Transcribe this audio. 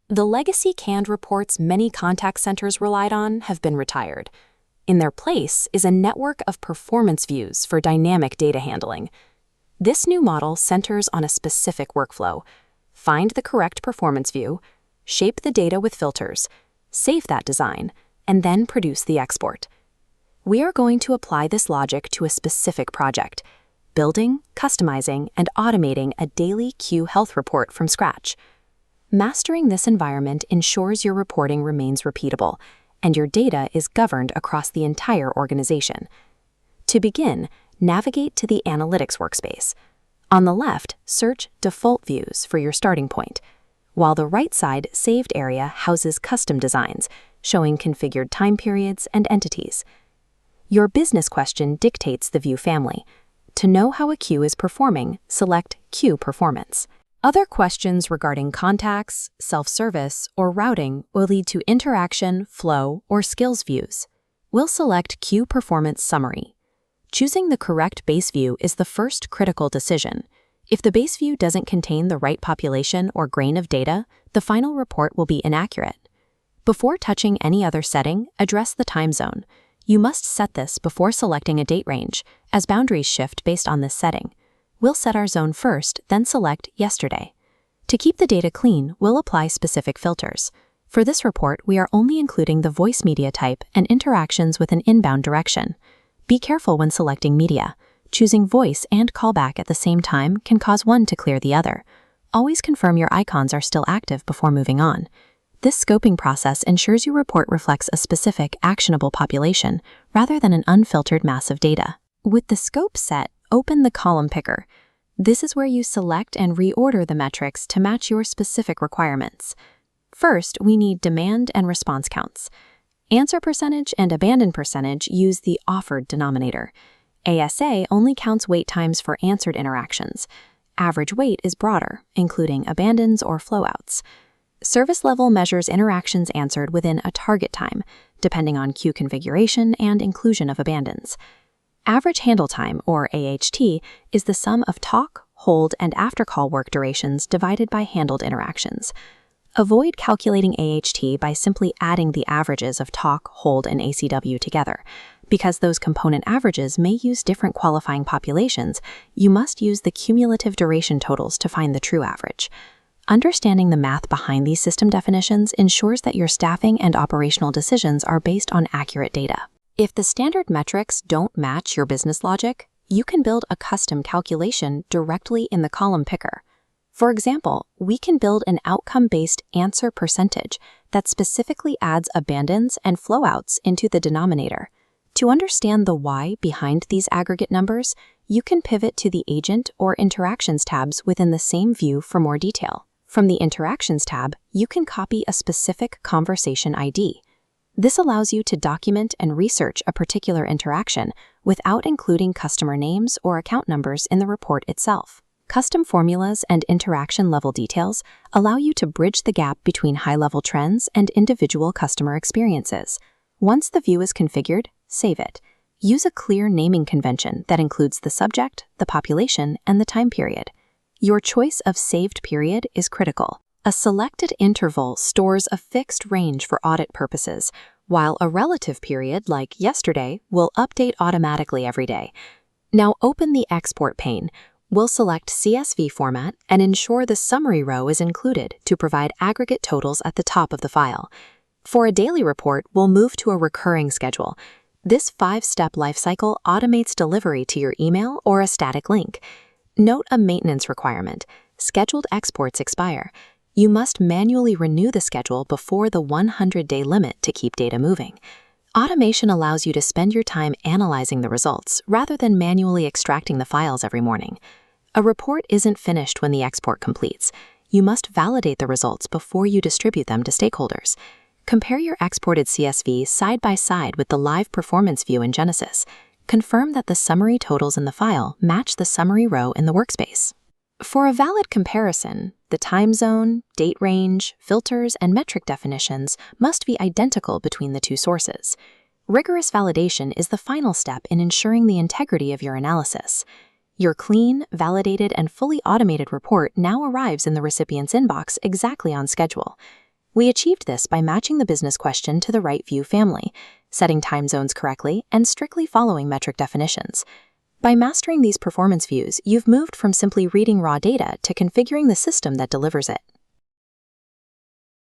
The legacy canned reports many contact centers relied on have been retired. In their place is a network of performance views for dynamic data handling. This new model centers on a specific workflow. Find the correct performance view, shape the data with filters, save that design, and then produce the export. We are going to apply this logic to a specific project, building, customizing, and automating a daily Q health report from scratch. Mastering this environment ensures your reporting remains repeatable, and your data is governed across the entire organization. To begin, navigate to the Analytics Workspace. On the left, search Default Views for your starting point, while the right side Saved area houses custom designs, showing configured time periods and entities. Your business question dictates the view family. To know how a queue is performing, select Queue Performance. Other questions regarding contacts, self-service, or routing will lead to Interaction, Flow, or Skills views. We'll select Queue Performance Summary. Choosing the correct base view is the first critical decision. If the base view doesn't contain the right population or grain of data, the final report will be inaccurate. Before touching any other setting, address the time zone. You must set this before selecting a date range, as boundaries shift based on this setting. We'll set our zone first, then select Yesterday. To keep the data clean, we'll apply specific filters. For this report, we are only including the voice media type and interactions with an inbound direction. Be careful when selecting media. Choosing voice and callback at the same time can cause one to clear the other. Always confirm your icons are still active before moving on. This scoping process ensures your report reflects a specific, actionable population rather than an unfiltered mass of data. With the scope set, open the column picker. This is where you select and reorder the metrics to match your specific requirements. First, we need demand and response counts. Answer percentage and abandon percentage use the offered denominator. ASA only counts wait times for answered interactions. Average wait is broader, including abandons or flowouts. Service level measures interactions answered within a target time, depending on queue configuration and inclusion of abandons. Average handle time, or AHT, is the sum of talk, hold, and after-call work durations divided by handled interactions. Avoid calculating AHT by simply adding the averages of talk, hold, and ACW together. Because those component averages may use different qualifying populations, you must use the cumulative duration totals to find the true average. Understanding the math behind these system definitions ensures that your staffing and operational decisions are based on accurate data. If the standard metrics don't match your business logic, you can build a custom calculation directly in the column picker. For example, we can build an outcome-based answer percentage that specifically adds abandons and flowouts into the denominator. To understand the why behind these aggregate numbers, you can pivot to the Agent or Interactions tabs within the same view for more detail. From the Interactions tab, you can copy a specific conversation ID. This allows you to document and research a particular interaction without including customer names or account numbers in the report itself. Custom formulas and interaction level details allow you to bridge the gap between high-level trends and individual customer experiences. Once the view is configured, save it. Use a clear naming convention that includes the subject, the population, and the time period. Your choice of saved period is critical. A selected interval stores a fixed range for audit purposes, while a relative period, like yesterday, will update automatically every day. Now open the Export pane. We'll select CSV format and ensure the summary row is included to provide aggregate totals at the top of the file. For a daily report, we'll move to a recurring schedule. This 5-step lifecycle automates delivery to your email or a static link. Note a maintenance requirement. Scheduled exports expire. You must manually renew the schedule before the 100-day limit to keep data moving. Automation allows you to spend your time analyzing the results rather than manually extracting the files every morning. A report isn't finished when the export completes. You must validate the results before you distribute them to stakeholders. Compare your exported CSV side by side with the live performance view in Genesys. Confirm that the summary totals in the file match the summary row in the workspace. For a valid comparison, the time zone, date range, filters, and metric definitions must be identical between the two sources. Rigorous validation is the final step in ensuring the integrity of your analysis. Your clean, validated, and fully automated report now arrives in the recipient's inbox exactly on schedule. We achieved this by matching the business question to the right view family, setting time zones correctly, and strictly following metric definitions. By mastering these performance views, you've moved from simply reading raw data to configuring the system that delivers it.